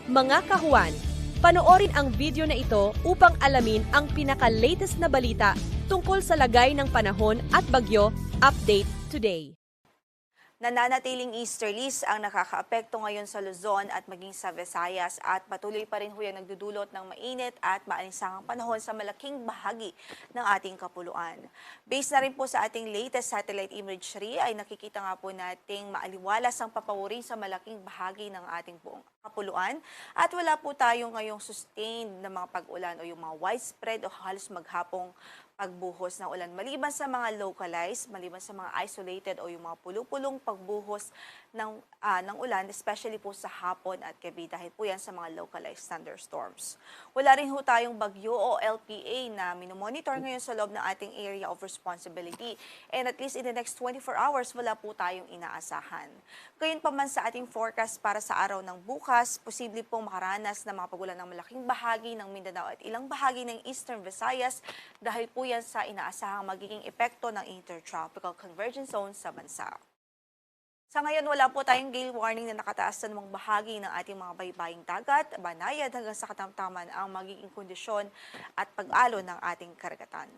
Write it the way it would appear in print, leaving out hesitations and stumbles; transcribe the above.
Mga kahuwan, panoorin ang video na ito upang alamin ang pinaka-latest na balita tungkol sa lagay ng panahon at bagyo. Update today. Nananatiling easterlies ang nakakaapekto ngayon sa Luzon at maging sa Visayas at patuloy pa rin yung nagdudulot ng mainit at maalinsangang panahon sa malaking bahagi ng ating kapuluan. Based na rin po sa ating latest satellite imagery ay nakikita nga po nating maaliwalas ang papawuri sa malaking bahagi ng ating buong kapuluan at wala po tayong ngayong sustained na mga pag-ulan o yung mga widespread o halos maghapong pagbuhos ng ulan. Maliban sa mga localized, maliban sa mga isolated o yung mga pulupulong pagbuhos ng ulan, especially po sa hapon at gabi dahil po yan sa mga localized thunderstorms. Wala rin ho tayong bagyo o LPA na minomonitor ngayon sa loob ng ating area of responsibility. And at least in the next 24 hours, wala po tayong inaasahan. Gayun pa man sa ating forecast para sa araw ng bukas, posible pong makaranas ng mga pagulan ng malaking bahagi ng Mindanao at ilang bahagi ng Eastern Visayas dahil po yan sa inaasahang magiging epekto ng intertropical convergence zone sa bansa. Sa ngayon, wala po tayong gale warning na nakataas sa namang bahagi ng ating mga baybaying dagat, banayad hanggang sa katamtaman ang magiging kondisyon at pag-alo ng ating karagatan.